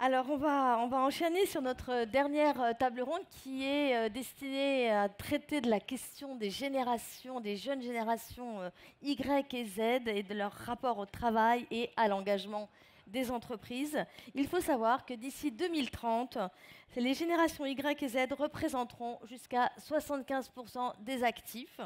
Alors, on va enchaîner sur notre dernière table ronde qui est destinée à traiter de la question des générations, des jeunes générations Y et Z et de leur rapport au travail et à l'engagement des entreprises. Il faut savoir que d'ici 2030, les générations Y et Z représenteront jusqu'à 75% des actifs.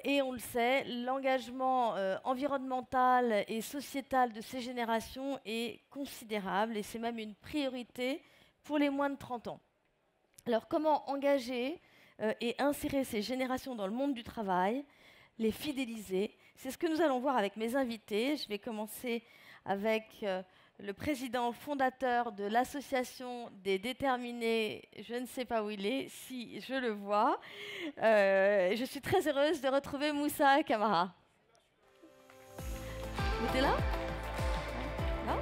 Et on le sait, l'engagement environnemental et sociétal de ces générations est considérable et c'est même une priorité pour les moins de 30 ans. Alors comment engager et insérer ces générations dans le monde du travail, les fidéliser? C'est ce que nous allons voir avec mes invités. Je vais commencer avec le président fondateur de l'association des déterminés, je ne sais pas où il est, si je le vois. Je suis très heureuse de retrouver Moussa Camara. Vous êtes là? Là.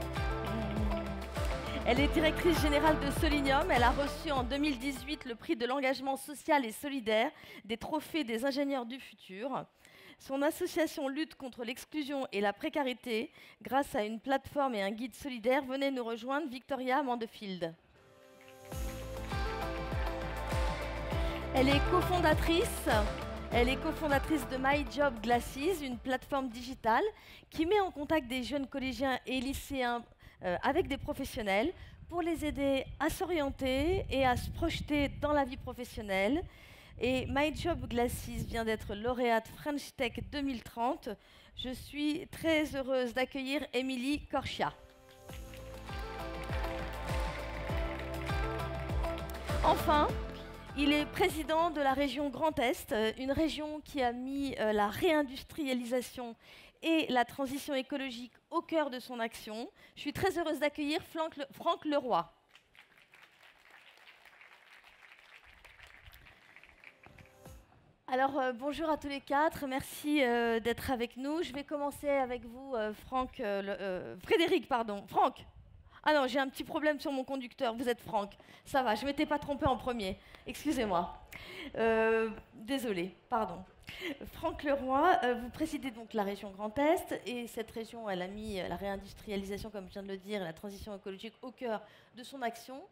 Elle est directrice générale de Solinium. Elle a reçu en 2018 le prix de l'engagement social et solidaire des trophées des ingénieurs du futur. Son association lutte contre l'exclusion et la précarité grâce à une plateforme et un guide solidaire. Venez nous rejoindre, Victoria Mandefield. Elle est cofondatrice de My Job Glasses, une plateforme digitale qui met en contact des jeunes collégiens et lycéens avec des professionnels pour les aider à s'orienter et à se projeter dans la vie professionnelle. Et My Job Glasses vient d'être lauréate French Tech 2030. Je suis très heureuse d'accueillir Émilie Corchia. Enfin, il est président de la région Grand Est, une région qui a mis la réindustrialisation et la transition écologique au cœur de son action. Je suis très heureuse d'accueillir Franck Leroy. Alors, bonjour à tous les quatre, merci d'être avec nous. Je vais commencer avec vous, Frédéric, pardon. Franck. Ah non, j'ai un petit problème sur mon conducteur, vous êtes Franck. Ça va, je ne m'étais pas trompée en premier. Excusez-moi. Désolée, pardon. Franck Leroy, vous présidez donc la région Grand Est, et cette région, elle a mis la réindustrialisation, comme je viens de le dire, et la transition écologique au cœur de son action.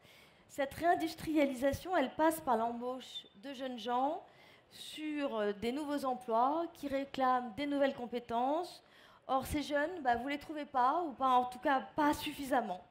Cette réindustrialisation, elle passe par l'embauche de jeunes gens sur des nouveaux emplois qui réclament des nouvelles compétences. Or, ces jeunes, vous ne les trouvez pas, ou pas, en tout cas pas suffisamment.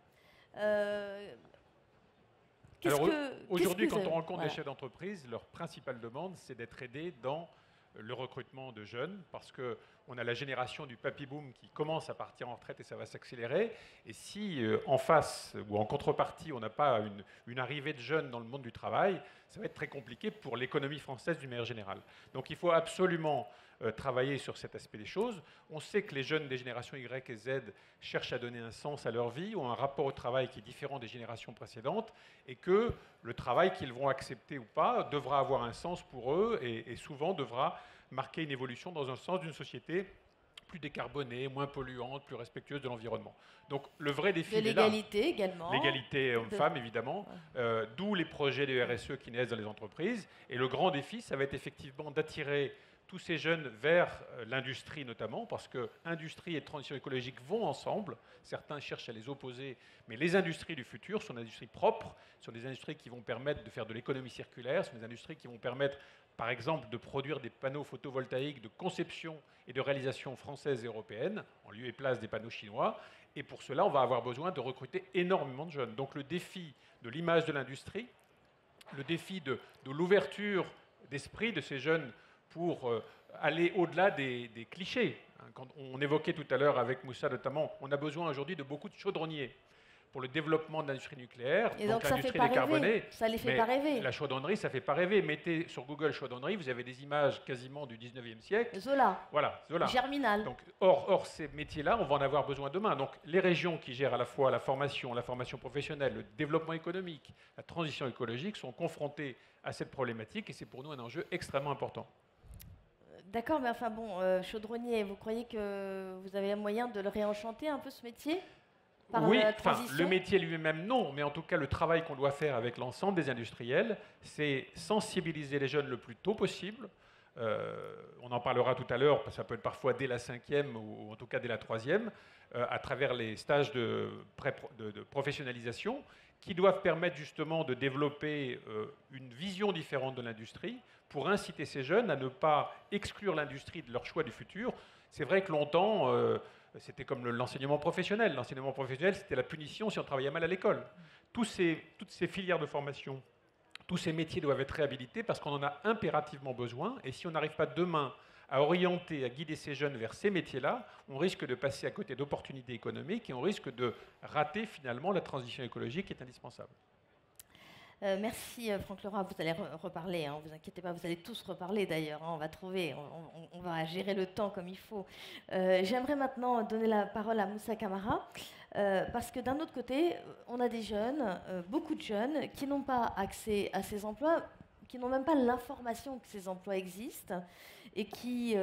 Alors aujourd'hui, quand on rencontre des chefs d'entreprise, leur principale demande, c'est d'être aidés dans le recrutement de jeunes, parce qu'on a la génération du papy boom qui commence à partir en retraite et ça va s'accélérer. Et si en face ou en contrepartie, on n'a pas une arrivée de jeunes dans le monde du travail, ça va être très compliqué pour l'économie française d'une manière générale. Donc il faut absolument travailler sur cet aspect des choses. On sait que les jeunes des générations Y et Z cherchent à donner un sens à leur vie, ont un rapport au travail qui est différent des générations précédentes, et que le travail qu'ils vont accepter ou pas devra avoir un sens pour eux et souvent devra marquer une évolution dans un sens d'une société plus décarbonée, moins polluante, plus respectueuse de l'environnement. Donc le vrai défi est là. L'égalité également. L'égalité homme-femme, évidemment, d'où les projets de RSE qui naissent dans les entreprises. Et le grand défi, ça va être effectivement d'attirer tous ces jeunes vers l'industrie notamment, parce que industrie et transition écologique vont ensemble. Certains cherchent à les opposer, mais les industries du futur sont des industries propres, sont des industries qui vont permettre de faire de l'économie circulaire, sont des industries qui vont permettre, par exemple, de produire des panneaux photovoltaïques de conception et de réalisation française et européenne, en lieu et place des panneaux chinois. Et pour cela, on va avoir besoin de recruter énormément de jeunes. Donc le défi de l'image de l'industrie, le défi de l'ouverture d'esprit de ces jeunes pour aller au-delà des clichés. Quand on évoquait tout à l'heure avec Moussa notamment, on a besoin aujourd'hui de beaucoup de chaudronniers pour le développement de l'industrie nucléaire, et donc l'industrie décarbonée. Ça les fait pas rêver. La chaudronnerie, ça fait pas rêver. Mettez sur Google chaudronnerie, vous avez des images quasiment du 19e siècle. Zola. Voilà, Zola. Germinal. Donc, or, ces métiers-là, on va en avoir besoin demain. Donc, les régions qui gèrent à la fois la formation professionnelle, le développement économique, la transition écologique sont confrontées à cette problématique et c'est pour nous un enjeu extrêmement important. D'accord, mais enfin bon, chaudronnier, vous croyez que vous avez moyen de le réenchanter un peu ce métier par oui, la transition? le métier lui-même non, mais en tout cas le travail qu'on doit faire avec l'ensemble des industriels, c'est sensibiliser les jeunes le plus tôt possible, On en parlera tout à l'heure, ça peut être parfois dès la 5e ou en tout cas dès la 3e, à travers les stages de professionnalisation qui doivent permettre justement de développer une vision différente de l'industrie pour inciter ces jeunes à ne pas exclure l'industrie de leur choix du futur. C'est vrai que longtemps, c'était comme l'enseignement professionnel. L'enseignement professionnel, c'était la punition si on travaillait mal à l'école. Toutes ces filières de formation, tous ces métiers doivent être réhabilités parce qu'on en a impérativement besoin. Et si on n'arrive pas demain à orienter, à guider ces jeunes vers ces métiers-là, on risque de passer à côté d'opportunités économiques et on risque de rater finalement la transition écologique qui est indispensable. Merci Franck Leroy, vous allez reparler, hein, vous inquiétez pas, vous allez tous reparler d'ailleurs, hein, on va trouver, on va gérer le temps comme il faut. J'aimerais maintenant donner la parole à Moussa Camara, parce que d'un autre côté, on a des jeunes, beaucoup de jeunes, qui n'ont pas accès à ces emplois, qui n'ont même pas l'information que ces emplois existent, et qui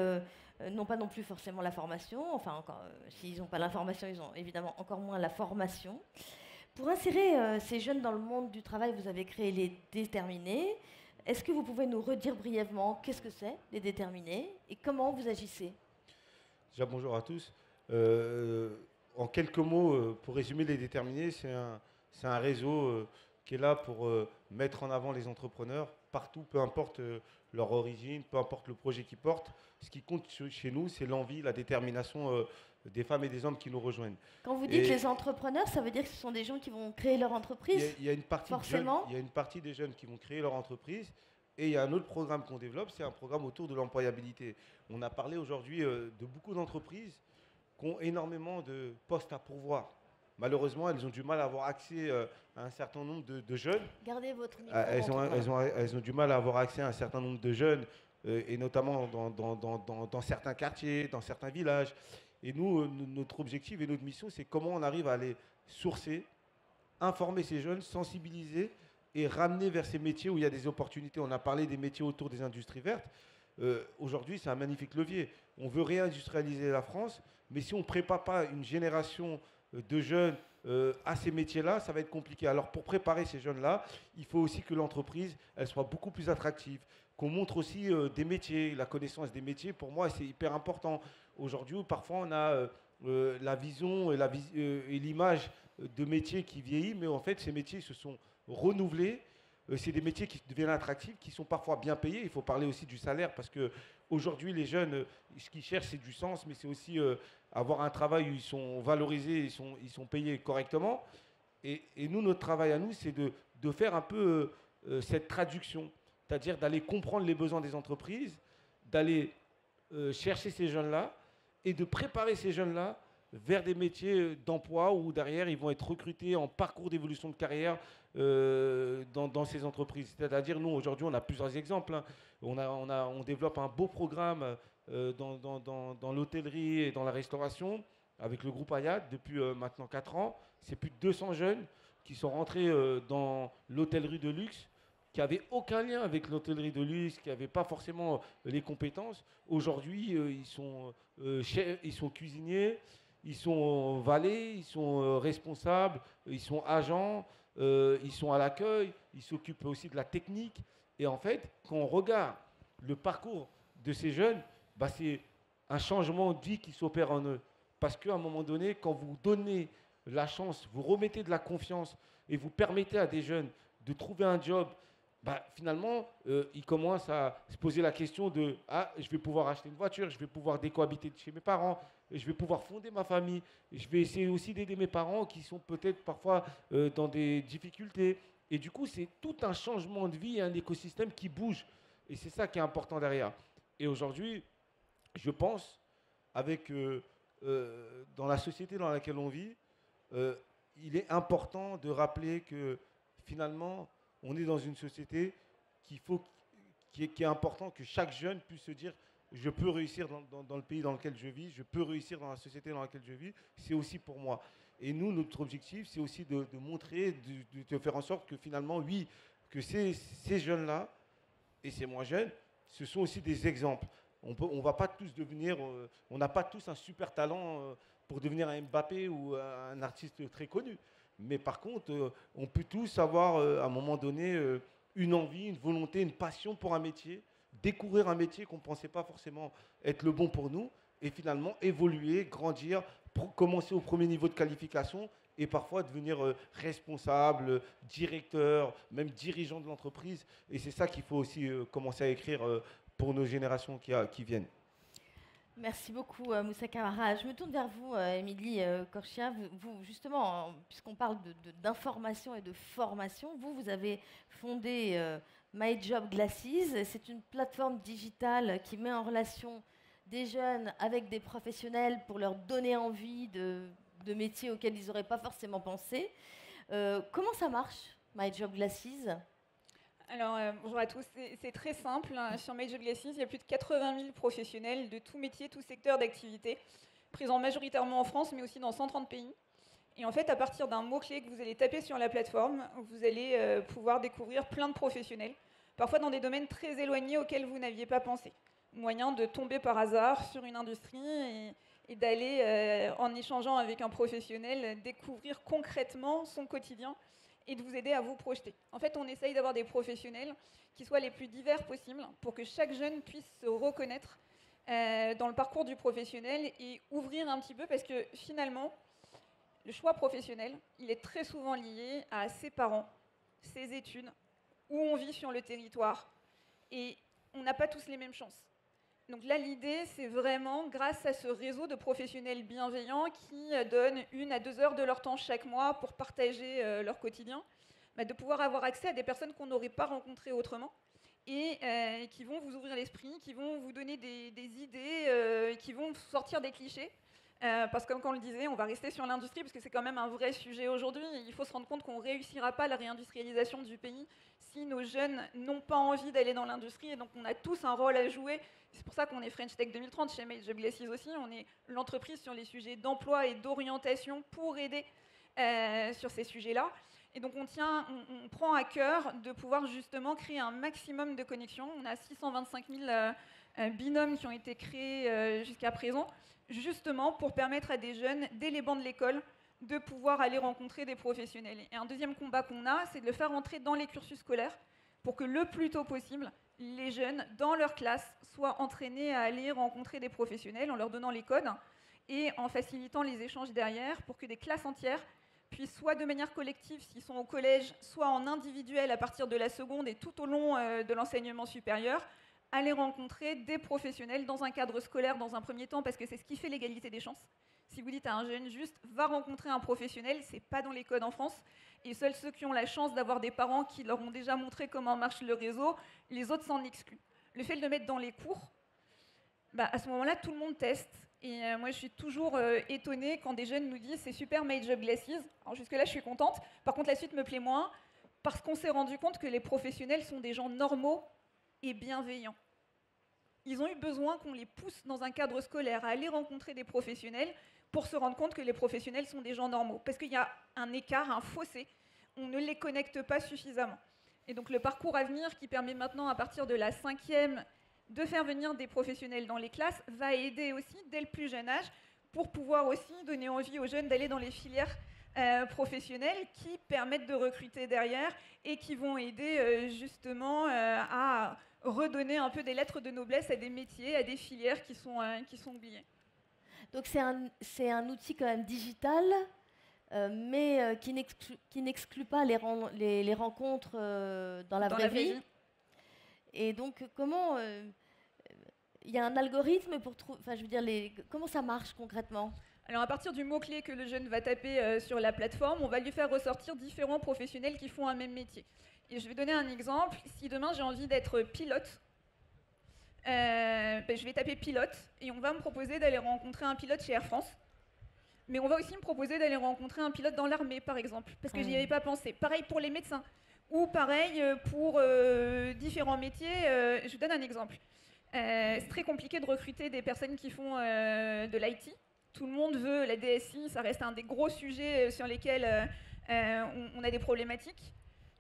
n'ont pas non plus forcément la formation, enfin, s'ils n'ont pas l'information, ils ont évidemment encore moins la formation. Pour insérer ces jeunes dans le monde du travail, vous avez créé les déterminés. Est-ce que vous pouvez nous redire brièvement qu'est-ce que c'est, les déterminés, et comment vous agissez? Déjà, bonjour à tous. En quelques mots, pour résumer les déterminés, c'est un réseau qui est là pour mettre en avant les entrepreneurs partout, peu importe leur origine, peu importe le projet qu'ils portent. Ce qui compte chez nous, c'est l'envie, la détermination des femmes et des hommes qui nous rejoignent. Quand vous dites les entrepreneurs, ça veut dire que ce sont des gens qui vont créer leur entreprise? Il y a une partie forcément. Il y a une partie des jeunes qui vont créer leur entreprise. Et il y a un autre programme qu'on développe, c'est un programme autour de l'employabilité. On a parlé aujourd'hui de beaucoup d'entreprises qui ont énormément de postes à pourvoir. Malheureusement, elles ont du mal à avoir accès à un certain nombre de jeunes. Gardez votre micro. Elles ont du mal à avoir accès à un certain nombre de jeunes, et notamment dans certains quartiers, dans certains villages. Et nous, notre objectif et notre mission, c'est comment on arrive à les sourcer, informer ces jeunes, sensibiliser et ramener vers ces métiers où il y a des opportunités. On a parlé des métiers autour des industries vertes. Aujourd'hui, c'est un magnifique levier. On veut réindustrialiser la France, mais si on ne prépare pas une génération de jeunes à ces métiers-là, ça va être compliqué. Alors pour préparer ces jeunes-là, il faut aussi que l'entreprise elle soit beaucoup plus attractive, qu'on montre aussi des métiers, la connaissance des métiers. Pour moi, c'est hyper important. Aujourd'hui, parfois, on a la vision et l'image de métiers qui vieillit, mais en fait, ces métiers se sont renouvelés. C'est des métiers qui deviennent attractifs, qui sont parfois bien payés. Il faut parler aussi du salaire parce qu'aujourd'hui, les jeunes, ce qu'ils cherchent, c'est du sens, mais c'est aussi avoir un travail où ils sont valorisés, ils sont payés correctement. Et nous, notre travail à nous, c'est de faire un peu cette traduction, c'est-à-dire d'aller comprendre les besoins des entreprises, d'aller chercher ces jeunes-là et de préparer ces jeunes-là vers des métiers d'emploi où derrière ils vont être recrutés en parcours d'évolution de carrière dans ces entreprises. C'est-à-dire, nous, aujourd'hui, on a plusieurs exemples. Hein. On développe un beau programme dans l'hôtellerie et dans la restauration avec le groupe Hayat depuis maintenant 4 ans. C'est plus de 200 jeunes qui sont rentrés dans l'hôtellerie de luxe, qui n'avaient aucun lien avec l'hôtellerie de luxe, qui n'avaient pas forcément les compétences. Aujourd'hui, ils sont cuisiniers, ils sont valets, ils sont responsables, ils sont agents, ils sont à l'accueil, ils s'occupent aussi de la technique. Et en fait, quand on regarde le parcours de ces jeunes, c'est un changement de vie qui s'opère en eux. Parce qu'à un moment donné, quand vous donnez la chance, vous remettez de la confiance et vous permettez à des jeunes de trouver un job, finalement, ils commencent à se poser la question de « Ah, je vais pouvoir acheter une voiture, je vais pouvoir décohabiter chez mes parents, je vais pouvoir fonder ma famille, je vais essayer aussi d'aider mes parents qui sont peut-être parfois dans des difficultés. » Et du coup, c'est tout un changement de vie et un écosystème qui bouge. Et c'est ça qui est important derrière. Et aujourd'hui, je pense, dans la société dans laquelle on vit, il est important de rappeler que finalement, on est dans une société qui est important que chaque jeune puisse se dire je peux réussir dans le pays dans lequel je vis, je peux réussir dans la société dans laquelle je vis, c'est aussi pour moi. Et nous, notre objectif, c'est aussi de montrer, de faire en sorte que finalement, oui, que ces jeunes-là et ces moins jeunes, ce sont aussi des exemples. On va pas tous devenir, on n'a pas tous un super talent pour devenir un Mbappé ou un artiste très connu. Mais par contre, on peut tous avoir à un moment donné une envie, une volonté, une passion pour un métier, découvrir un métier qu'on ne pensait pas forcément être le bon pour nous, et finalement évoluer, grandir, commencer au premier niveau de qualification, et parfois devenir responsable, directeur, même dirigeant de l'entreprise. Et c'est ça qu'il faut aussi commencer à écrire pour nos générations qui viennent. Merci beaucoup, Moussa Camara. Je me tourne vers vous, Émilie Corchia. Vous, justement, puisqu'on parle d'information et de formation, vous avez fondé My Job Glasses. C'est une plateforme digitale qui met en relation des jeunes avec des professionnels pour leur donner envie de métiers auxquels ils n'auraient pas forcément pensé. Comment ça marche, My Job Glasses ? Alors, bonjour à tous. C'est très simple. Sur My Job Glasses, il y a plus de 80 000 professionnels de tout métier, tout secteur d'activité, présents majoritairement en France, mais aussi dans 130 pays. Et en fait, à partir d'un mot-clé que vous allez taper sur la plateforme, vous allez pouvoir découvrir plein de professionnels, parfois dans des domaines très éloignés auxquels vous n'aviez pas pensé. Moyen de tomber par hasard sur une industrie et d'aller, en échangeant avec un professionnel, découvrir concrètement son quotidien et de vous aider à vous projeter. En fait, on essaye d'avoir des professionnels qui soient les plus divers possibles pour que chaque jeune puisse se reconnaître dans le parcours du professionnel et ouvrir un petit peu, parce que finalement, le choix professionnel, il est très souvent lié à ses parents, ses études, où on vit sur le territoire. Et on n'a pas tous les mêmes chances. Donc là, l'idée, c'est vraiment, grâce à ce réseau de professionnels bienveillants qui donnent 1 à 2 heures de leur temps chaque mois pour partager leur quotidien, de pouvoir avoir accès à des personnes qu'on n'aurait pas rencontrées autrement et qui vont vous ouvrir l'esprit, qui vont vous donner des idées, qui vont sortir des clichés. Parce que, comme on le disait, on va rester sur l'industrie parce que c'est quand même un vrai sujet aujourd'hui. Il faut se rendre compte qu'on ne réussira pas la réindustrialisation du pays si nos jeunes n'ont pas envie d'aller dans l'industrie. Et donc, on a tous un rôle à jouer. C'est pour ça qu'on est French Tech 2030 chez My Job Glasses aussi. On est l'entreprise sur les sujets d'emploi et d'orientation pour aider sur ces sujets-là. Et donc, on prend à cœur de pouvoir justement créer un maximum de connexions. On a 625 000 binômes qui ont été créés jusqu'à présent, justement pour permettre à des jeunes, dès les bancs de l'école, de pouvoir aller rencontrer des professionnels. Et un deuxième combat qu'on a, c'est de le faire entrer dans les cursus scolaires pour que le plus tôt possible, les jeunes, dans leur classe, soient entraînés à aller rencontrer des professionnels en leur donnant les codes et en facilitant les échanges derrière pour que des classes entières puissent, soit de manière collective s'ils sont au collège, soit en individuel à partir de la seconde et tout au long de l'enseignement supérieur, aller rencontrer des professionnels dans un cadre scolaire dans un premier temps, parce que c'est ce qui fait l'égalité des chances. Si vous dites à un jeune juste « va rencontrer un professionnel », c'est pas dans les codes en France. Et seuls ceux qui ont la chance d'avoir des parents qui leur ont déjà montré comment marche le réseau, les autres s'en excluent. Le fait de le mettre dans les cours, à ce moment-là, tout le monde teste. Et moi, je suis toujours étonnée quand des jeunes nous disent « c'est super, My Job Glasses ». Alors jusque-là, je suis contente. Par contre, la suite me plaît moins, parce qu'on s'est rendu compte que les professionnels sont des gens normaux et bienveillants. Ils ont eu besoin qu'on les pousse dans un cadre scolaire à aller rencontrer des professionnels pour se rendre compte que les professionnels sont des gens normaux. Parce qu'il y a un écart, un fossé, on ne les connecte pas suffisamment. Et donc le parcours à venir, qui permet maintenant à partir de la 5e de faire venir des professionnels dans les classes, va aider aussi dès le plus jeune âge pour pouvoir aussi donner envie aux jeunes d'aller dans les filières professionnelles qui permettent de recruter derrière et qui vont aider justement à redonner un peu des lettres de noblesse à des métiers, à des filières qui sont oubliées. Donc c'est un outil quand même digital, mais qui n'exclut pas les rencontres dans la vraie vie. Et donc comment il y a un algorithme pour trouver, enfin je veux dire, comment ça marche concrètement ? Alors à partir du mot-clé que le jeune va taper sur la plateforme, on va lui faire ressortir différents professionnels qui font un même métier. Et je vais donner un exemple. Si demain j'ai envie d'être pilote, je vais taper pilote et on va me proposer d'aller rencontrer un pilote chez Air France. Mais on va aussi me proposer d'aller rencontrer un pilote dans l'armée, par exemple, parce que j'y avais pas pensé. Pareil pour les médecins, ou pareil pour différents métiers. Je vous donne un exemple. C'est très compliqué de recruter des personnes qui font de l'IT. Tout le monde veut la DSI, ça reste un des gros sujets sur lesquels on a des problématiques.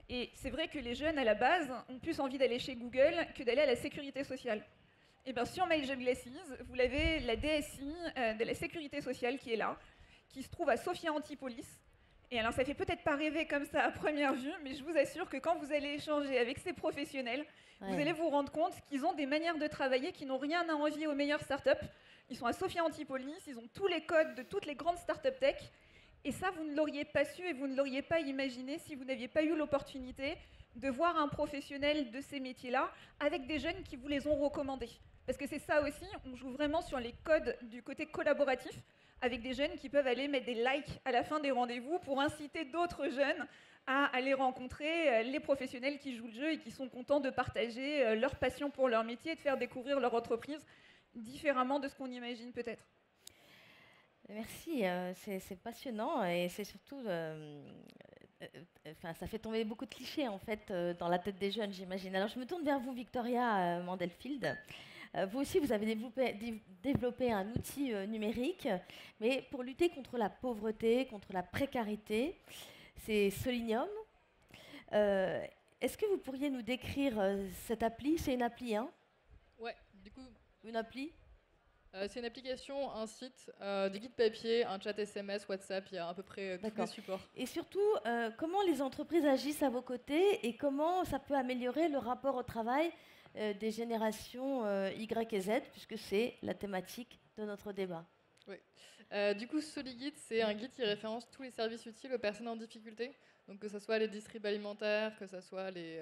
Et c'est vrai que les jeunes, à la base, ont plus envie d'aller chez Google que d'aller à la sécurité sociale. Et bien sur My Job Glasses, vous avez la DSI de la sécurité sociale qui est là, qui se trouve à Sophia Antipolis, Et alors, ça fait peut-être pas rêver comme ça à première vue, mais je vous assure que quand vous allez échanger avec ces professionnels, vous allez vous rendre compte qu'ils ont des manières de travailler qui n'ont rien à envier aux meilleures startups. Ils sont à Sophia Antipolis, ils ont tous les codes de toutes les grandes startups tech. Et ça, vous ne l'auriez pas su et vous ne l'auriez pas imaginé si vous n'aviez pas eu l'opportunité de voir un professionnel de ces métiers-là avec des jeunes qui vous les ont recommandés. Parce que c'est ça aussi, on joue vraiment sur les codes du côté collaboratif, avec des jeunes qui peuvent aller mettre des likes à la fin des rendez-vous pour inciter d'autres jeunes à aller rencontrer les professionnels qui jouent le jeu et qui sont contents de partager leur passion pour leur métier et de faire découvrir leur entreprise différemment de ce qu'on imagine peut-être. Merci, c'est passionnant et c'est surtout, ça fait tomber beaucoup de clichés en fait dans la tête des jeunes, j'imagine. Alors je me tourne vers vous, Victoria Mandelfield. Vous aussi, vous avez développé un outil numérique, mais pour lutter contre la pauvreté, contre la précarité. C'est Solinium. Est-ce que vous pourriez nous décrire cette appli? C'est une appli, hein? Ouais, du coup. Une appli? C'est une application, un site, des guides papier, un chat SMS, WhatsApp, il y a à peu près tous les supports. Et surtout, comment les entreprises agissent à vos côtés et comment ça peut améliorer le rapport au travail des générations Y et Z, puisque c'est la thématique de notre débat. Oui. Du coup, SoliGuide, c'est un guide qui référence tous les services utiles aux personnes en difficulté. Donc que ce soit les distribs alimentaires, que ce soit les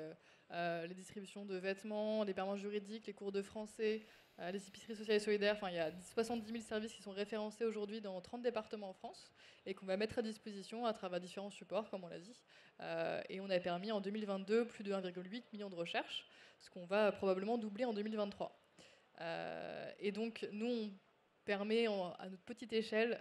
distributions de vêtements, les paiements juridiques, les cours de français, les épiceries sociales et solidaires. Enfin, il y a 70 000 services qui sont référencés aujourd'hui dans 30 départements en France et qu'on va mettre à disposition à travers différents supports, comme on l'a dit. Et on a permis en 2022 plus de 1,8 million de recherches, ce qu'on va probablement doubler en 2023. Et donc, nous, on permet à notre petite échelle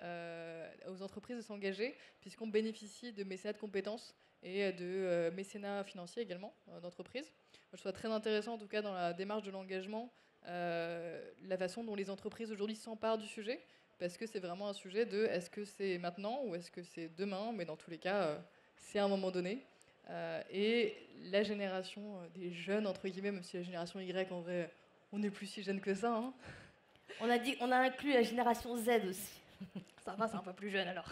aux entreprises de s'engager, puisqu'on bénéficie de mécénat de compétences et de mécénat financier également d'entreprises. Je trouve ça très intéressant, en tout cas, dans la démarche de l'engagement, la façon dont les entreprises aujourd'hui s'emparent du sujet, parce que c'est vraiment un sujet de est-ce que c'est maintenant ou est-ce que c'est demain, mais dans tous les cas, c'est à un moment donné. Et la génération des jeunes, entre guillemets, même si la génération Y, en vrai, on n'est plus si jeune que ça. Hein. On a inclus la génération Z aussi. Ça va, c'est un peu plus jeune alors.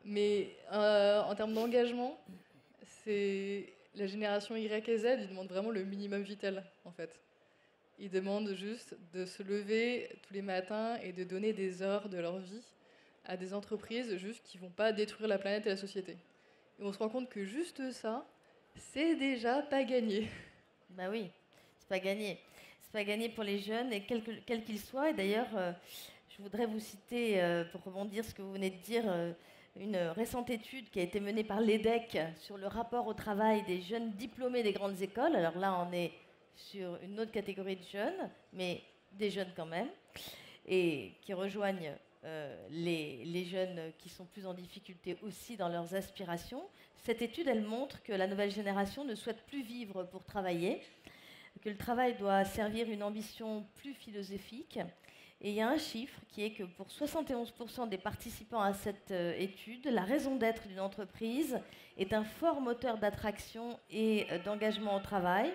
Mais en termes d'engagement, c'est la génération Y et Z, ils demandent vraiment le minimum vital, en fait. Ils demandent juste de se lever tous les matins et de donner des heures de leur vie à des entreprises juste qui ne vont pas détruire la planète et la société. Et on se rend compte que juste ça, c'est déjà pas gagné. Bah oui, c'est pas gagné. C'est pas gagné pour les jeunes, et quels qu'ils soient. Et d'ailleurs, je voudrais vous citer, pour rebondir ce que vous venez de dire, une récente étude qui a été menée par l'EDEC sur le rapport au travail des jeunes diplômés des grandes écoles. Alors là, on est sur une autre catégorie de jeunes, mais des jeunes quand même, et qui rejoignent les jeunes qui sont plus en difficulté aussi dans leurs aspirations. Cette étude, elle montre que la nouvelle génération ne souhaite plus vivre pour travailler, que le travail doit servir une ambition plus philosophique. Et il y a un chiffre qui est que pour 71% des participants à cette étude, la raison d'être d'une entreprise est un fort moteur d'attraction et d'engagement au travail.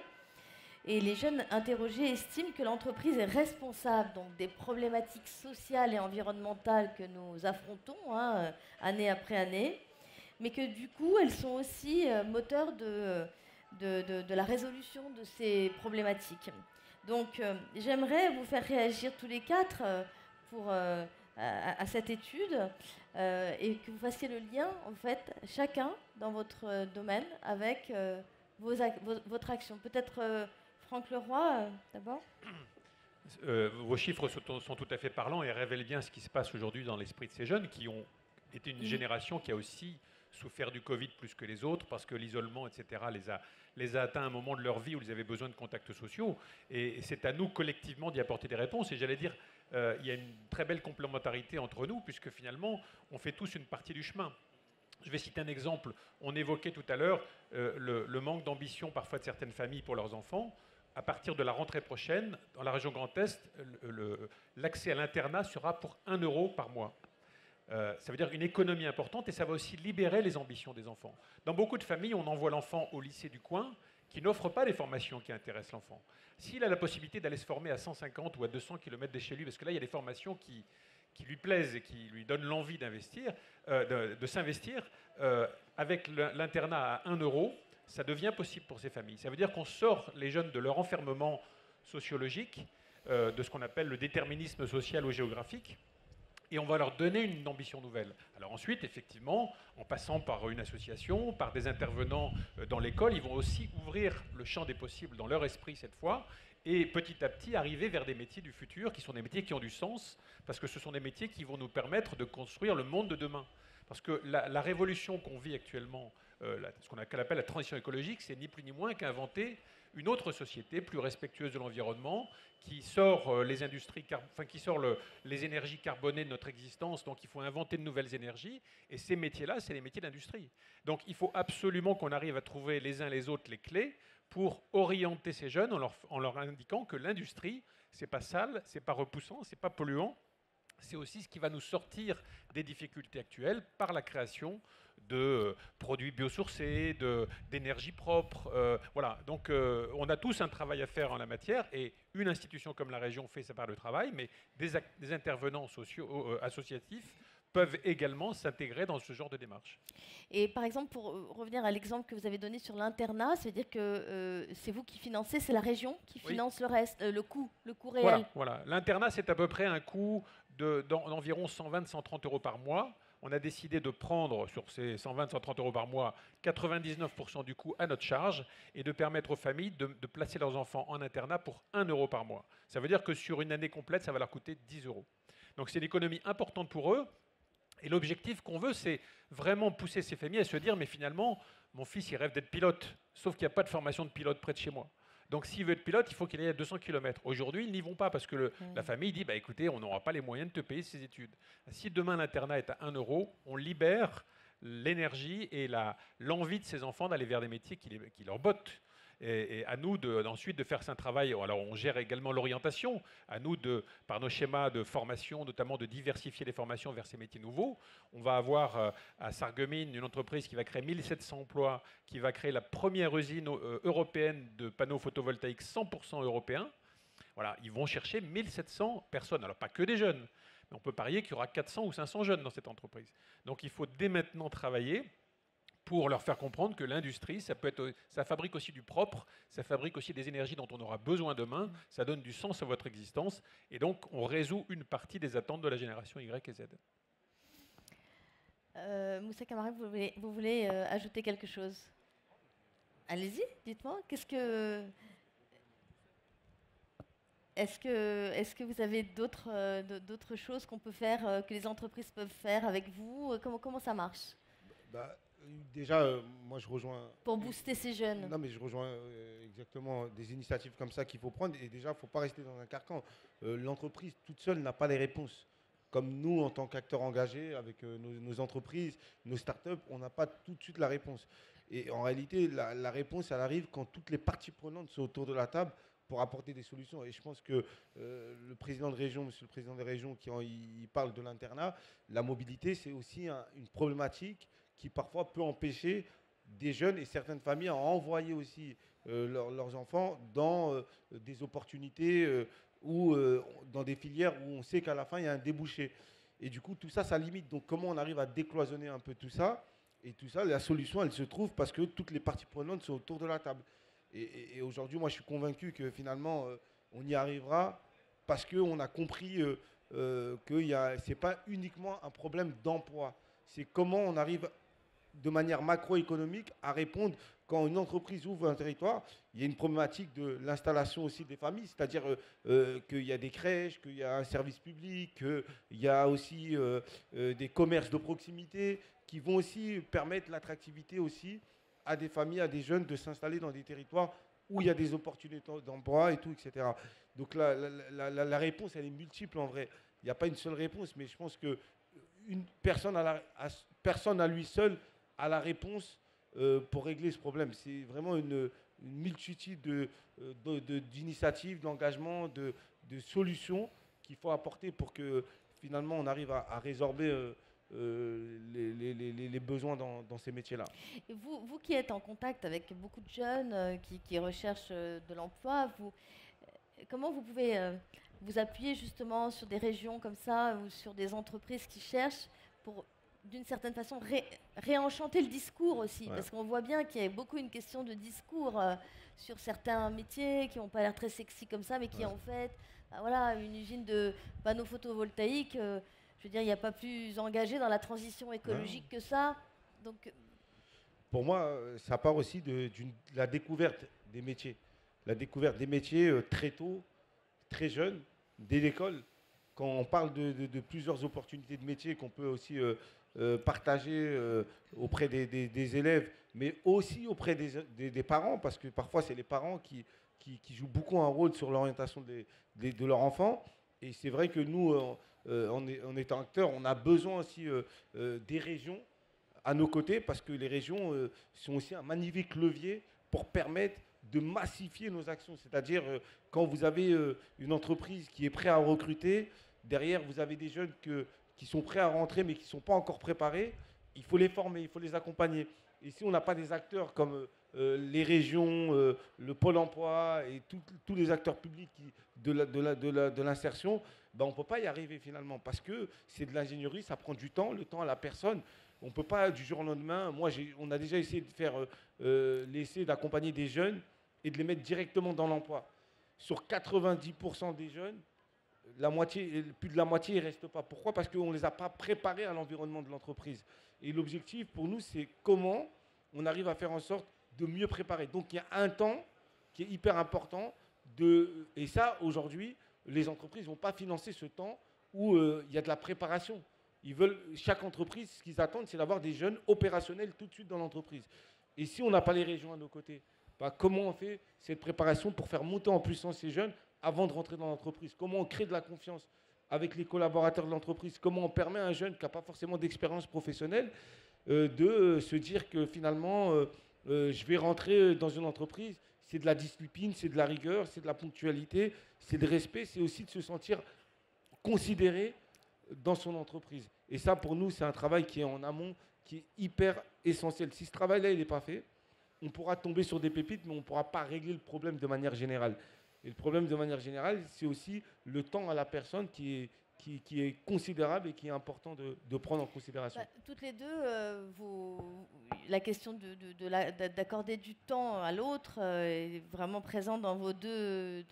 Et les jeunes interrogés estiment que l'entreprise est responsable donc, des problématiques sociales et environnementales que nous affrontons année après année, mais que du coup, elles sont aussi moteurs de la résolution de ces problématiques. Donc, j'aimerais vous faire réagir tous les quatre à cette étude et que vous fassiez le lien, en fait, chacun dans votre domaine avec votre action. Peut-être Franck Leroy, d'abord. Vos chiffres sont tout à fait parlants et révèlent bien ce qui se passe aujourd'hui dans l'esprit de ces jeunes qui ont été une génération qui a aussi souffert du Covid plus que les autres parce que l'isolement, etc., les a atteints à un moment de leur vie où ils avaient besoin de contacts sociaux. Et c'est à nous collectivement d'y apporter des réponses. Et j'allais dire, il y a une très belle complémentarité entre nous puisque finalement, on fait tous une partie du chemin. Je vais citer un exemple. On évoquait tout à l'heure le manque d'ambition parfois de certaines familles pour leurs enfants. À partir de la rentrée prochaine, dans la région Grand Est, l'accès à l'internat sera pour 1 euro par mois. Ça veut dire une économie importante et ça va aussi libérer les ambitions des enfants. Dans beaucoup de familles, on envoie l'enfant au lycée du coin qui n'offre pas les formations qui intéressent l'enfant. S'il a la possibilité d'aller se former à 150 ou à 200 km de chez lui, parce que là, il y a des formations qui qui lui plaisent et qui lui donnent l'envie d'investir, de s'investir, avec l'internat à 1 euro, ça devient possible pour ces familles. Ça veut dire qu'on sort les jeunes de leur enfermement sociologique, de ce qu'on appelle le déterminisme social ou géographique, et on va leur donner une ambition nouvelle. Alors ensuite, effectivement, en passant par une association, par des intervenants dans l'école, ils vont aussi ouvrir le champ des possibles dans leur esprit cette fois, et petit à petit arriver vers des métiers du futur, qui sont des métiers qui ont du sens, parce que ce sont des métiers qui vont nous permettre de construire le monde de demain. Parce que la révolution qu'on vit actuellement, ce qu'on appelle la transition écologique, c'est ni plus ni moins qu'inventer une autre société plus respectueuse de l'environnement, qui sort les industries, qui sort les énergies carbonées de notre existence. Donc il faut inventer de nouvelles énergies. Et ces métiers-là, c'est les métiers d'industrie. Donc il faut absolument qu'on arrive à trouver les uns les autres les clés pour orienter ces jeunes en leur indiquant que l'industrie, c'est pas sale, c'est pas repoussant, c'est pas polluant. C'est aussi ce qui va nous sortir des difficultés actuelles par la création de produits biosourcés, d'énergie propre. Voilà. Donc on a tous un travail à faire en la matière, et une institution comme la région fait sa part de travail, mais des intervenants associatifs peuvent également s'intégrer dans ce genre de démarche. Et par exemple, pour revenir à l'exemple que vous avez donné sur l'internat, c'est-à-dire que c'est vous qui financez, c'est la région qui finance le reste, le coût réel. Voilà. L'internat, c'est à peu près un coût d'environ 120-130 euros par mois. On a décidé de prendre sur ces 120-130 euros par mois 99% du coût à notre charge, et de permettre aux familles de placer leurs enfants en internat pour 1 euro par mois. Ça veut dire que sur une année complète, ça va leur coûter 10 euros. Donc c'est une économie importante pour eux. Et l'objectif qu'on veut, c'est vraiment pousser ces familles à se dire, mais finalement, mon fils, il rêve d'être pilote, sauf qu'il n'y a pas de formation de pilote près de chez moi. Donc s'il veut être pilote, il faut qu'il aille à 200 km. Aujourd'hui, ils n'y vont pas parce que la famille dit, bah, écoutez, on n'aura pas les moyens de te payer ces études. Si demain l'internat est à 1 euro, on libère l'énergie et l'envie de ces enfants d'aller vers des métiers qui leur bottent. Et à nous ensuite de faire un travail. Alors on gère également l'orientation. À nous, par nos schémas de formation, notamment de diversifier les formations vers ces métiers nouveaux. On va avoir à Sarreguemines une entreprise qui va créer 1700 emplois, qui va créer la première usine européenne de panneaux photovoltaïques 100% européens. Voilà, ils vont chercher 1700 personnes. Alors pas que des jeunes, mais on peut parier qu'il y aura 400 ou 500 jeunes dans cette entreprise. Donc il faut dès maintenant travailler pour leur faire comprendre que l'industrie, ça fabrique aussi du propre, ça fabrique aussi des énergies dont on aura besoin demain, ça donne du sens à votre existence, et donc on résout une partie des attentes de la génération Y et Z. Moussa Kamara, vous voulez ajouter quelque chose? Allez-y, dites-moi. Est-ce que vous avez d'autres choses qu'on peut faire, que les entreprises peuvent faire avec vous? Comment ça marche? Déjà, moi je rejoins... Pour booster ces jeunes. Non, mais je rejoins exactement des initiatives comme ça qu'il faut prendre. Et déjà, il ne faut pas rester dans un carcan. L'entreprise toute seule n'a pas les réponses. Comme nous, en tant qu'acteurs engagés avec nos entreprises, nos startups, on n'a pas tout de suite la réponse. Et en réalité, la réponse, elle arrive quand toutes les parties prenantes sont autour de la table pour apporter des solutions. Et je pense que le président de région, monsieur le président des régions, il parle de l'internat, la mobilité, c'est aussi une problématique qui parfois peut empêcher des jeunes et certaines familles à envoyer aussi leurs enfants dans des opportunités ou dans des filières où on sait qu'à la fin, il y a un débouché. Et du coup, tout ça, ça limite. Donc, comment on arrive à décloisonner un peu tout ça? Et tout ça, la solution, elle se trouve parce que toutes les parties prenantes sont autour de la table. Et aujourd'hui, moi, je suis convaincu que finalement, on y arrivera parce qu'on a compris que ce n'est pas uniquement un problème d'emploi. C'est comment on arrive de manière macroéconomique à répondre quand une entreprise ouvre un territoire. Il y a une problématique de l'installation aussi des familles, c'est-à-dire qu'il y a des crèches, qu'il y a un service public, qu'il y a aussi des commerces de proximité qui vont aussi permettre l'attractivité aussi à des familles, à des jeunes de s'installer dans des territoires où il y a des opportunités d'emploi et tout, etc. Donc la réponse, elle est multiple en vrai. Il n'y a pas une seule réponse, mais je pense que personne à lui seul a la réponse pour régler ce problème. C'est vraiment une multitude d'initiatives, d'engagements, de solutions qu'il faut apporter pour que finalement on arrive à résorber les besoins dans ces métiers-là. Et vous qui êtes en contact avec beaucoup de jeunes qui recherchent de l'emploi, comment vous pouvez vous appuyez justement sur des régions comme ça ou sur des entreprises qui cherchent pour, d'une certaine façon, réenchanter le discours aussi. Ouais. Parce qu'on voit bien qu'il y a beaucoup une question de discours sur certains métiers qui n'ont pas l'air très sexy comme ça, mais qui en fait, voilà, une usine de panneaux photovoltaïques, je veux dire, il n'y a pas plus engagé dans la transition écologique que ça. Donc, Pour moi, ça part aussi de la découverte des métiers. La découverte des métiers très tôt, très jeune, dès l'école. Quand on parle de plusieurs opportunités de métiers qu'on peut aussi partager auprès des élèves, mais aussi auprès des parents, parce que parfois c'est les parents qui jouent beaucoup un rôle sur l'orientation de leurs enfants. Et c'est vrai que nous, en étant acteurs, on a besoin aussi des régions à nos côtés, parce que les régions sont aussi un magnifique levier pour permettre de massifier nos actions. C'est-à-dire, quand vous avez une entreprise qui est prête à recruter, derrière, vous avez des jeunes qui sont prêts à rentrer, mais qui ne sont pas encore préparés. Il faut les former, il faut les accompagner. Et si on n'a pas des acteurs comme les régions, le Pôle emploi et tous les acteurs publics de l'insertion, ben on ne peut pas y arriver finalement, parce que c'est de l'ingénierie, ça prend du temps, le temps à la personne. On ne peut pas du jour au lendemain. On a déjà essayé de faire l'essai d'accompagner des jeunes et de les mettre directement dans l'emploi. Sur 90% des jeunes, plus de la moitié ne restent pas. Pourquoi? Parce qu'on ne les a pas préparés à l'environnement de l'entreprise. Et l'objectif pour nous, c'est comment on arrive à faire en sorte de mieux préparer. Donc il y a un temps qui est hyper important. Et ça, aujourd'hui, les entreprises ne vont pas financer ce temps où il y a de la préparation. Chaque entreprise, ce qu'ils attendent, c'est d'avoir des jeunes opérationnels tout de suite dans l'entreprise. Et si on n'a pas les régions à nos côtés, comment on fait cette préparation pour faire monter en puissance ces jeunes avant de rentrer dans l'entreprise? Comment on crée de la confiance avec les collaborateurs de l'entreprise? Comment on permet à un jeune qui n'a pas forcément d'expérience professionnelle de se dire que finalement, je vais rentrer dans une entreprise, c'est de la discipline, c'est de la rigueur, c'est de la ponctualité, c'est de respect, c'est aussi de se sentir considéré dans son entreprise. Et ça, pour nous, c'est un travail qui est en amont, qui est hyper essentiel. Si ce travail-là, il n'est pas fait, on pourra tomber sur des pépites, mais on ne pourra pas régler le problème de manière générale. Et le problème de manière générale, c'est aussi le temps à la personne qui est considérable et qui est important de prendre en considération. Toutes les deux, la question d'accorder du temps à l'autre est vraiment présente dans vos deux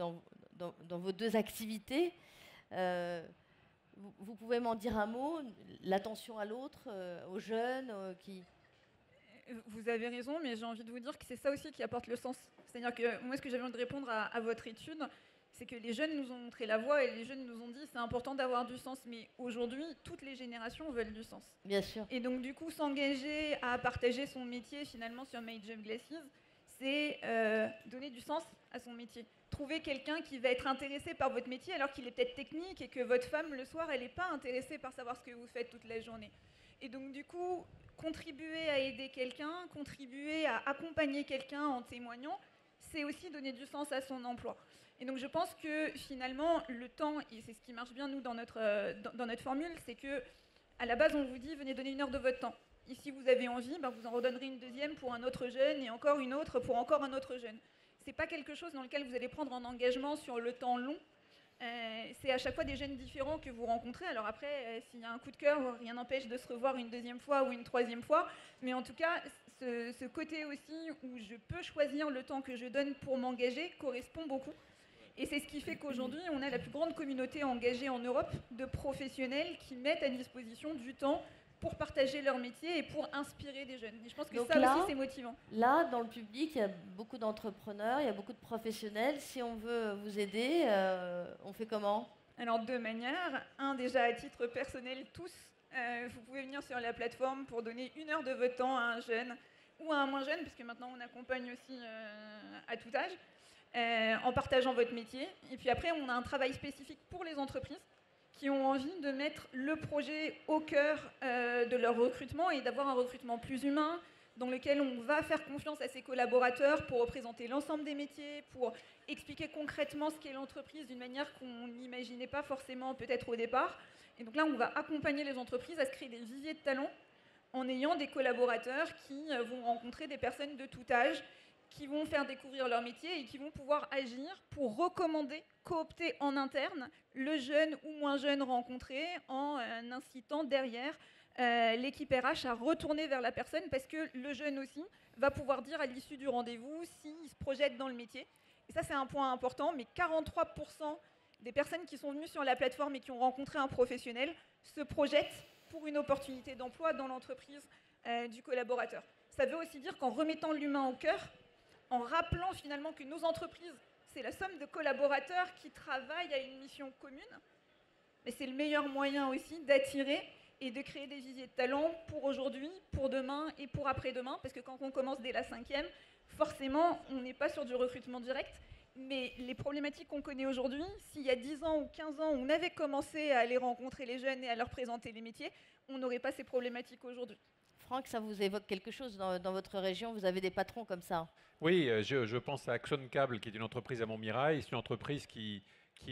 activités. Vous pouvez m'en dire un mot, l'attention à l'autre, aux jeunes qui... Vous avez raison, mais j'ai envie de vous dire que c'est ça aussi qui apporte le sens. C'est-à-dire que moi, ce que j'avais envie de répondre à votre étude, c'est que les jeunes nous ont montré la voie et les jeunes nous ont dit c'est important d'avoir du sens. Mais aujourd'hui, toutes les générations veulent du sens. Bien sûr. Et donc, du coup, s'engager à partager son métier finalement sur Made Job Glasses, c'est donner du sens à son métier. Trouver quelqu'un qui va être intéressé par votre métier alors qu'il est peut-être technique et que votre femme, le soir, elle n'est pas intéressée par savoir ce que vous faites toute la journée. Et donc, du coup, contribuer à aider quelqu'un, contribuer à accompagner quelqu'un en témoignant, c'est aussi donner du sens à son emploi. Et donc, je pense que finalement, le temps, et c'est ce qui marche bien, nous, dans notre formule, c'est que à la base, on vous dit, venez donner 1 heure de votre temps. Et si vous avez envie, vous en redonnerez une deuxième pour un autre jeune et encore une autre pour encore un autre jeune. Ce n'est pas quelque chose dans lequel vous allez prendre un engagement sur le temps long. C'est à chaque fois des jeunes différents que vous rencontrez. Alors après, s'il y a un coup de cœur, rien n'empêche de se revoir une deuxième fois ou une troisième fois. Mais en tout cas, ce côté aussi où je peux choisir le temps que je donne pour m'engager correspond beaucoup. Et c'est ce qui fait qu'aujourd'hui, on a la plus grande communauté engagée en Europe de professionnels qui mettent à disposition du temps pour partager leur métier et pour inspirer des jeunes. Et je pense que donc ça aussi, c'est motivant. Là, dans le public, il y a beaucoup d'entrepreneurs, il y a beaucoup de professionnels. Si on veut vous aider, on fait comment? Alors, deux manières. Déjà, à titre personnel, tous, vous pouvez venir sur la plateforme pour donner 1 heure de votre temps à un jeune ou à un moins jeune, puisque maintenant, on accompagne aussi à tout âge, en partageant votre métier. Et puis après, on a un travail spécifique pour les entreprises qui ont envie de mettre le projet au cœur de leur recrutement et d'avoir un recrutement plus humain, dans lequel on va faire confiance à ses collaborateurs pour représenter l'ensemble des métiers, pour expliquer concrètement ce qu'est l'entreprise d'une manière qu'on n'imaginait pas forcément peut-être au départ. Et donc là, on va accompagner les entreprises à se créer des viviers de talents en ayant des collaborateurs qui vont rencontrer des personnes de tout âge qui vont faire découvrir leur métier et qui vont pouvoir agir pour recommander, coopter en interne le jeune ou moins jeune rencontré en incitant derrière l'équipe RH à retourner vers la personne parce que le jeune aussi va pouvoir dire à l'issue du rendez-vous s'il se projette dans le métier. Et ça, c'est un point important, mais 43% des personnes qui sont venues sur la plateforme et qui ont rencontré un professionnel se projettent pour une opportunité d'emploi dans l'entreprise du collaborateur. Ça veut aussi dire qu'en remettant l'humain au cœur, en rappelant finalement que nos entreprises, c'est la somme de collaborateurs qui travaillent à une mission commune, mais c'est le meilleur moyen aussi d'attirer et de créer des viviers de talents pour aujourd'hui, pour demain et pour après-demain, parce que quand on commence dès la 5e, forcément, on n'est pas sur du recrutement direct, mais les problématiques qu'on connaît aujourd'hui, s'il y a 10 ans ou 15 ans, on avait commencé à aller rencontrer les jeunes et à leur présenter les métiers, on n'aurait pas ces problématiques aujourd'hui. Franck, ça vous évoque quelque chose dans votre région? Vous avez des patrons comme ça? Oui, je pense à Axon Cable, qui est une entreprise à Montmirail. C'est une entreprise qui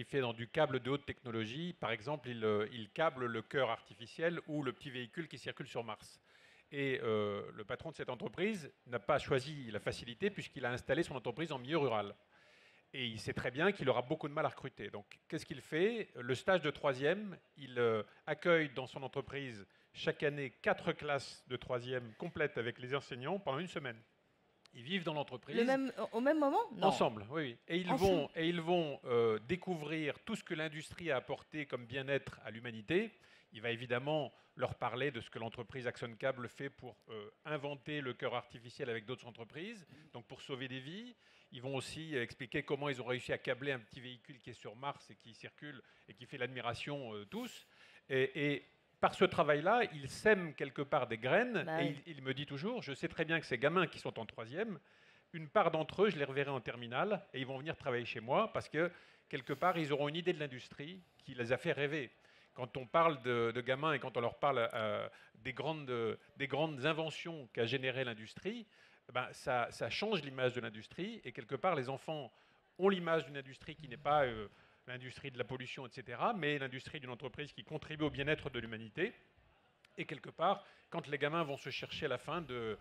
fait dans du câble de haute technologie. Par exemple, il câble le cœur artificiel ou le petit véhicule qui circule sur Mars. Et le patron de cette entreprise n'a pas choisi la facilité puisqu'il a installé son entreprise en milieu rural. Et il sait très bien qu'il aura beaucoup de mal à recruter. Donc, qu'est-ce qu'il fait? Le stage de 3e, il accueille dans son entreprise chaque année 4 classes de 3e complètes avec les enseignants pendant une semaine. Ils vivent dans l'entreprise. Au même moment? Non. Ensemble, oui. Et ils vont découvrir tout ce que l'industrie a apporté comme bien-être à l'humanité. Il va évidemment leur parler de ce que l'entreprise Axon Cable fait pour inventer le cœur artificiel avec d'autres entreprises, donc pour sauver des vies. Ils vont aussi expliquer comment ils ont réussi à câbler un petit véhicule qui est sur Mars et qui circule et qui fait l'admiration tous. Et par ce travail-là, il sème quelque part des graines. Bah oui. Et il me dit toujours, je sais très bien que ces gamins qui sont en 3e, une part d'entre eux, je les reverrai en terminale et ils vont venir travailler chez moi parce que quelque part, ils auront une idée de l'industrie qui les a fait rêver. Quand on parle de gamins et quand on leur parle des grandes inventions qu'a générées l'industrie, ben ça change l'image de l'industrie. Et quelque part, les enfants ont l'image d'une industrie qui n'est pas l'industrie de la pollution, etc., mais l'industrie d'une entreprise qui contribue au bien-être de l'humanité. Et quelque part, quand les gamins vont se chercher à la fin de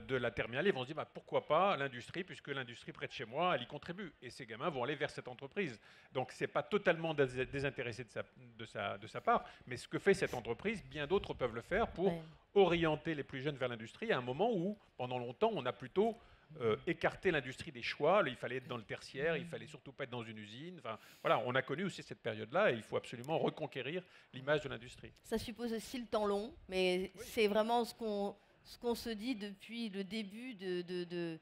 la terminale, ils vont se dire bah, pourquoi pas l'industrie, puisque l'industrie près de chez moi, elle y contribue. Et ces gamins vont aller vers cette entreprise. Donc ce n'est pas totalement désintéressé de sa part, mais ce que fait cette entreprise, bien d'autres peuvent le faire pour orienter les plus jeunes vers l'industrie à un moment où, pendant longtemps, on a plutôt écarté l'industrie des choix. Il fallait être dans le tertiaire, il fallait surtout pas être dans une usine. Enfin, voilà, on a connu aussi cette période-là et il faut absolument reconquérir l'image de l'industrie. Ça suppose aussi le temps long, mais oui, c'est vraiment ce qu'on se dit depuis le début de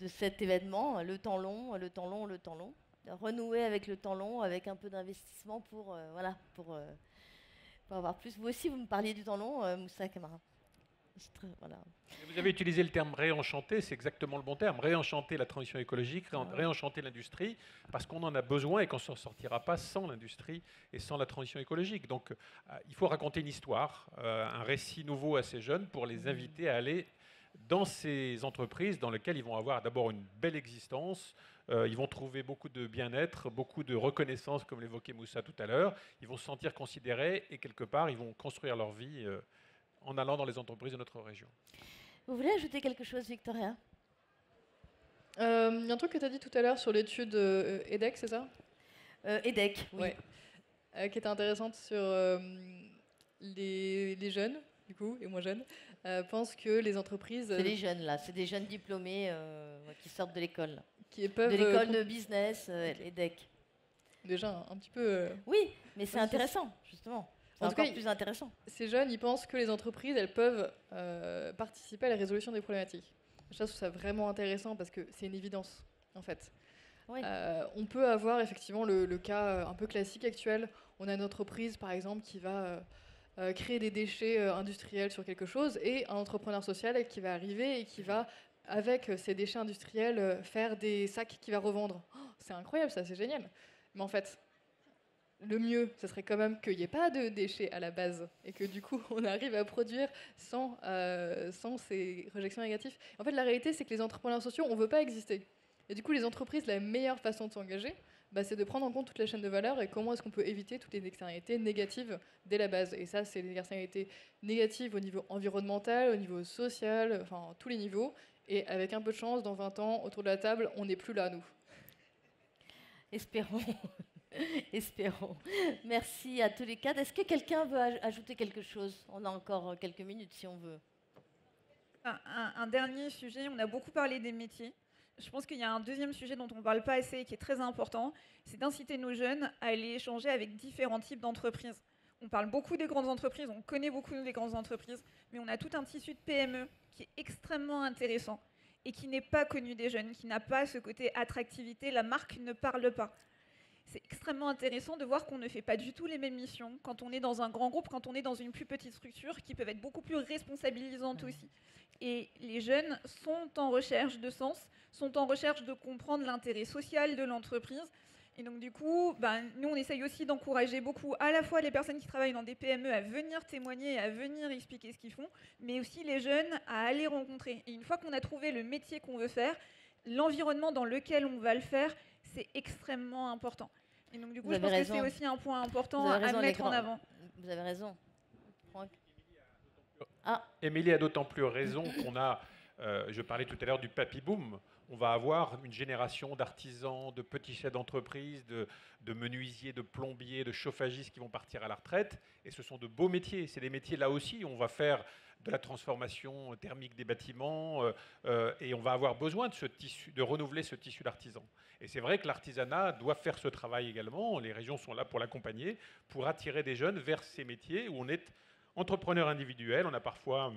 cet événement, le temps long, le temps long, le temps long. Renouer avec le temps long, avec un peu d'investissement pour avoir plus. Vous aussi, vous me parliez du temps long, Moussa Camara. Voilà. Vous avez utilisé le terme réenchanter, c'est exactement le bon terme. Réenchanter la transition écologique, réenchanter l'industrie, parce qu'on en a besoin et qu'on ne s'en sortira pas sans l'industrie et sans la transition écologique. Donc il faut raconter une histoire, un récit nouveau à ces jeunes pour les inviter à aller dans ces entreprises dans lesquelles ils vont avoir d'abord une belle existence, ils vont trouver beaucoup de bien-être, beaucoup de reconnaissance, comme l'évoquait Moussa tout à l'heure, ils vont se sentir considérés et quelque part ils vont construire leur vie en allant dans les entreprises de notre région. Vous voulez ajouter quelque chose, Victoria? Il y a un truc que tu as dit tout à l'heure sur l'étude EDEC, c'est ça? EDEC, oui. Ouais. Qui était intéressante sur les jeunes, du coup, et moins jeunes, pensent que les entreprises... C'est les jeunes, là. C'est des jeunes diplômés qui sortent de l'école. Qui peuvent... De l'école de business, EDEC. Déjà, un petit peu... Oui, mais c'est intéressant, justement. C'est encore plus intéressant. Ces jeunes, ils pensent que les entreprises, elles peuvent participer à la résolution des problématiques. Je trouve ça vraiment intéressant parce que c'est une évidence, en fait. Oui. On peut avoir effectivement le cas un peu classique actuel. On a une entreprise, par exemple, qui va créer des déchets industriels sur quelque chose et un entrepreneur social qui va arriver et qui va, avec ces déchets industriels, faire des sacs qu'il va revendre. Oh, c'est incroyable, ça, c'est génial. Mais en fait... le mieux, ce serait quand même qu'il n'y ait pas de déchets à la base et que du coup, on arrive à produire sans ces rejections négatives. En fait, la réalité, c'est que les entrepreneurs sociaux, on ne veut pas exister. Et du coup, les entreprises, la meilleure façon de s'engager, c'est de prendre en compte toute la chaîne de valeur et comment est-ce qu'on peut éviter toutes les externalités négatives dès la base. Et ça, c'est les externalités négatives au niveau environnemental, au niveau social, enfin, tous les niveaux. Et avec un peu de chance, dans 20 ans, autour de la table, on n'est plus là, nous. Espérons. Espérons. Merci à tous les quatre. Est-ce que quelqu'un veut ajouter quelque chose? On a encore quelques minutes si on veut. Un dernier sujet, on a beaucoup parlé des métiers. Je pense qu'il y a un deuxième sujet dont on ne parle pas assez et qui est très important, c'est d'inciter nos jeunes à aller échanger avec différents types d'entreprises. On parle beaucoup des grandes entreprises, on connaît beaucoup les grandes entreprises, mais on a tout un tissu de PME qui est extrêmement intéressant et qui n'est pas connu des jeunes, qui n'a pas ce côté attractivité, la marque ne parle pas. C'est extrêmement intéressant de voir qu'on ne fait pas du tout les mêmes missions quand on est dans un grand groupe, quand on est dans une plus petite structure, qui peuvent être beaucoup plus responsabilisantes aussi. Et les jeunes sont en recherche de sens, sont en recherche de comprendre l'intérêt social de l'entreprise. Et donc du coup, nous on essaye aussi d'encourager beaucoup à la fois les personnes qui travaillent dans des PME à venir témoigner, à venir expliquer ce qu'ils font, mais aussi les jeunes à aller rencontrer. Et une fois qu'on a trouvé le métier qu'on veut faire, l'environnement dans lequel on va le faire, c'est extrêmement important. Et donc du coup, je pense que c'est aussi un point important à mettre en avant. Vous avez raison. Franck. Émilie a d'autant plus raison qu'on a, je parlais tout à l'heure du papy boom, on va avoir une génération d'artisans, de petits chefs d'entreprise, de menuisiers, de plombiers, de chauffagistes qui vont partir à la retraite. Et ce sont de beaux métiers. C'est des métiers là aussi où on va faire de la transformation thermique des bâtiments et on va avoir besoin de, de renouveler ce tissu d'artisans. Et c'est vrai que l'artisanat doit faire ce travail également. Les régions sont là pour l'accompagner, pour attirer des jeunes vers ces métiers où on est entrepreneur individuel. On a parfois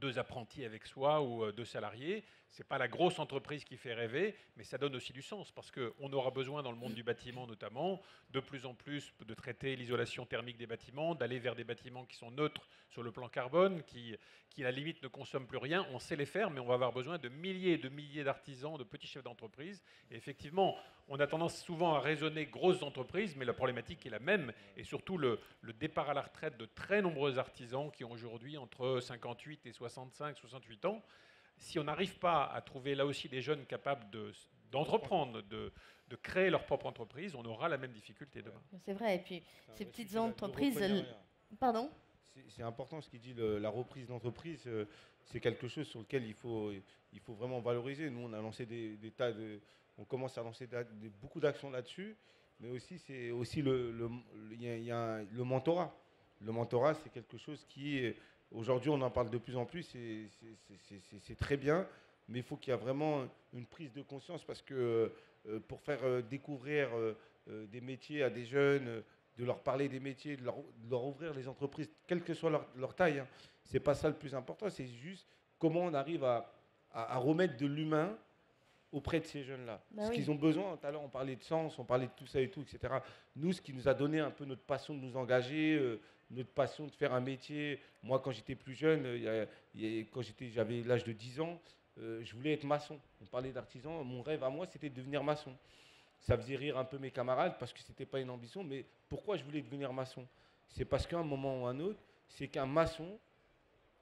2 apprentis avec soi ou 2 salariés. Ce n'est pas la grosse entreprise qui fait rêver, mais ça donne aussi du sens parce qu'on aura besoin dans le monde du bâtiment notamment de plus en plus de traiter l'isolation thermique des bâtiments, d'aller vers des bâtiments qui sont neutres sur le plan carbone, qui à la limite ne consomment plus rien. On sait les faire, mais on va avoir besoin de milliers et de milliers d'artisans, de petits chefs d'entreprise. Et effectivement, on a tendance souvent à raisonner grosses entreprises, mais la problématique est la même. Et surtout le départ à la retraite de très nombreux artisans qui ont aujourd'hui entre 58 et 65, 68 ans. Si on n'arrive pas à trouver là aussi des jeunes capables d'entreprendre, de créer leur propre entreprise, on aura la même difficulté demain. C'est vrai, et puis ces petites entreprises... Pardon ? C'est important ce qu'il dit, la reprise d'entreprise, c'est quelque chose sur lequel il faut vraiment valoriser. Nous, on a lancé on commence à lancer beaucoup d'actions là-dessus, mais aussi, il y a le mentorat. Le mentorat, c'est quelque chose qui... Aujourd'hui, on en parle de plus en plus, c'est très bien, mais il faut qu'il y ait vraiment une prise de conscience parce que pour faire découvrir des métiers à des jeunes, de leur parler des métiers, de leur ouvrir les entreprises, quelle que soit leur taille, hein, ce n'est pas ça le plus important, c'est juste comment on arrive à remettre de l'humain auprès de ces jeunes-là. Ce qu'ils ont besoin, tout à l'heure on parlait de sens, on parlait de tout ça et tout, etc. Nous, ce qui nous a donné un peu notre passion de nous engager, notre passion de faire un métier. Moi, quand j'étais plus jeune, j'avais l'âge de 10 ans, je voulais être maçon. On parlait d'artisan, mon rêve à moi, c'était de devenir maçon. Ça faisait rire un peu mes camarades parce que ce n'était pas une ambition, mais pourquoi je voulais devenir maçon? C'est parce qu'à un moment ou un autre, c'est qu'un maçon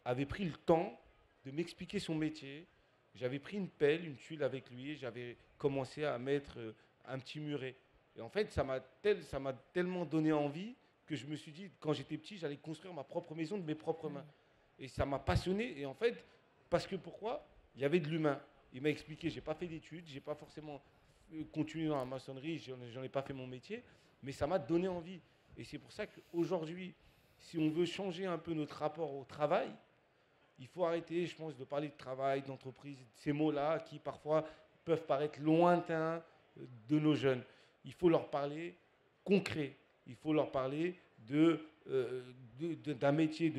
avait pris le temps de m'expliquer son métier. J'avais pris une pelle, une tuile avec lui et j'avais commencé à mettre un petit muret. Et en fait, ça m'a tellement donné envie que je me suis dit, quand j'étais petit, j'allais construire ma propre maison de mes propres mains. Et ça m'a passionné. Et en fait, parce que pourquoi? Il y avait de l'humain. Il m'a expliqué, je n'ai pas fait d'études, je n'ai pas forcément continué dans la maçonnerie, j'en ai pas fait mon métier, mais ça m'a donné envie. Et c'est pour ça qu'aujourd'hui, si on veut changer un peu notre rapport au travail, il faut arrêter, je pense, de parler de travail, d'entreprise, ces mots-là qui parfois peuvent paraître lointains de nos jeunes. Il faut leur parler concret. Il faut leur parler d'un métier,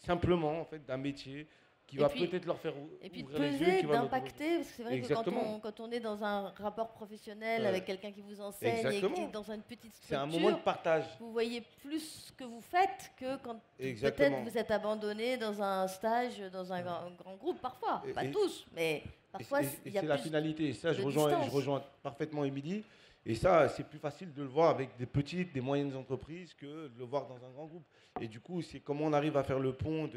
simplement en fait, d'un métier qui va peut-être leur faire ouvrir les yeux. Et puis de peser, d'impacter, parce que c'est vrai que quand on est dans un rapport professionnel avec quelqu'un qui vous enseigne et qui est dans une petite structure, c'est un moment de partage. Vous voyez plus ce que vous faites que quand peut-être vous êtes abandonné dans un stage, dans un grand groupe, parfois. Pas tous, mais parfois il y a plus. C'est la finalité. Et ça, je rejoins parfaitement Émilie. Et ça, c'est plus facile de le voir avec des petites, des moyennes entreprises que de le voir dans un grand groupe. Et du coup, c'est comment on arrive à faire le pont.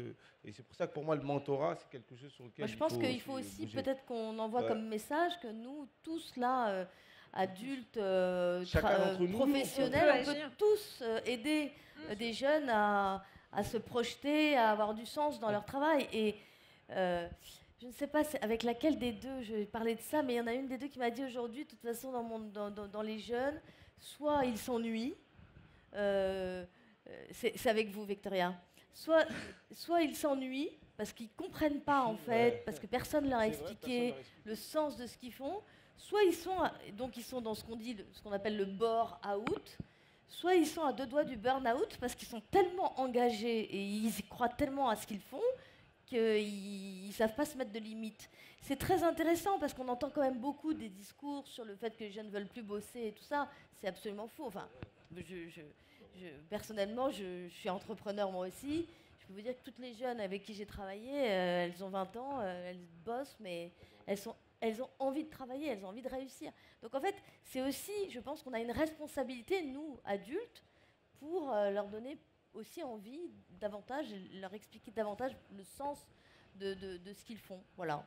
Et c'est pour ça que pour moi, le mentorat, c'est quelque chose sur lequel je pense qu'il faut aussi peut-être qu'on envoie comme message que nous, tous là, adultes, professionnels, on peut tous aider des jeunes à se projeter, à avoir du sens dans leur travail. Et je ne sais pas avec laquelle des deux je vais parler de ça, mais il y en a une des deux qui m'a dit aujourd'hui, de toute façon, dans les jeunes, soit ils s'ennuient, c'est avec vous, Victoria, soit ils s'ennuient parce qu'ils ne comprennent pas, en fait, parce que personne ne leur a expliqué le sens de ce qu'ils font, soit ils sont dans ce qu'on appelle le bore-out, soit ils sont à deux doigts du burn-out parce qu'ils sont tellement engagés et ils y croient tellement à ce qu'ils font qu'ils ne savent pas se mettre de limites. C'est très intéressant parce qu'on entend quand même beaucoup des discours sur le fait que les jeunes ne veulent plus bosser et tout ça. C'est absolument faux. Enfin, personnellement, je suis entrepreneur moi aussi. Je peux vous dire que toutes les jeunes avec qui j'ai travaillé, elles ont 20 ans, elles bossent, mais elles ont envie de travailler, elles ont envie de réussir. Donc en fait, c'est aussi, je pense qu'on a une responsabilité, nous, adultes, pour leur donner aussi envie davantage, leur expliquer davantage le sens de ce qu'ils font. Voilà.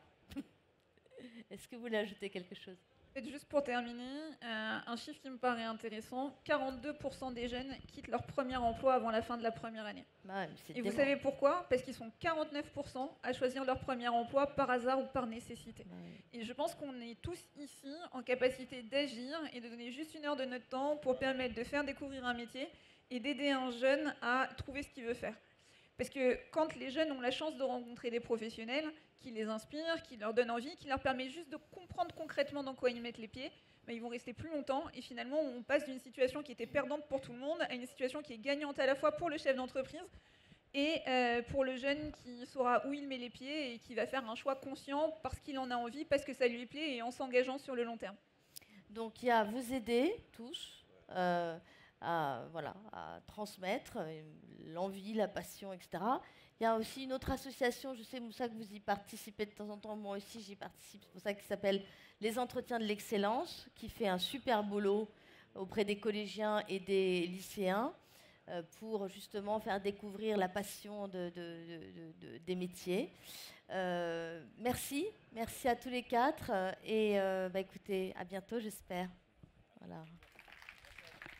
Est-ce que vous voulez ajouter quelque chose ? Juste pour terminer, un chiffre qui me paraît intéressant, 42% des jeunes quittent leur premier emploi avant la fin de la première année. Et vous savez pourquoi ? Parce qu'ils sont 49% à choisir leur premier emploi par hasard ou par nécessité. Et je pense qu'on est tous ici en capacité d'agir et de donner juste 1 heure de notre temps pour permettre de faire découvrir un métier et d'aider un jeune à trouver ce qu'il veut faire. Parce que quand les jeunes ont la chance de rencontrer des professionnels qui les inspirent, qui leur donnent envie, qui leur permettent juste de comprendre concrètement dans quoi ils mettent les pieds, ils vont rester plus longtemps. Et finalement, on passe d'une situation qui était perdante pour tout le monde à une situation qui est gagnante à la fois pour le chef d'entreprise et pour le jeune qui saura où il met les pieds et qui va faire un choix conscient parce qu'il en a envie, parce que ça lui plaît et en s'engageant sur le long terme. Donc il y a vous aider tous à transmettre l'envie, la passion, etc. Il y a aussi une autre association, je sais Moussa que vous y participez de temps en temps, moi aussi j'y participe, c'est pour ça, qui s'appelle Les Entretiens de l'Excellence, qui fait un super boulot auprès des collégiens et des lycéens pour justement faire découvrir la passion des métiers. Merci à tous les quatre et écoutez, à bientôt j'espère. Voilà.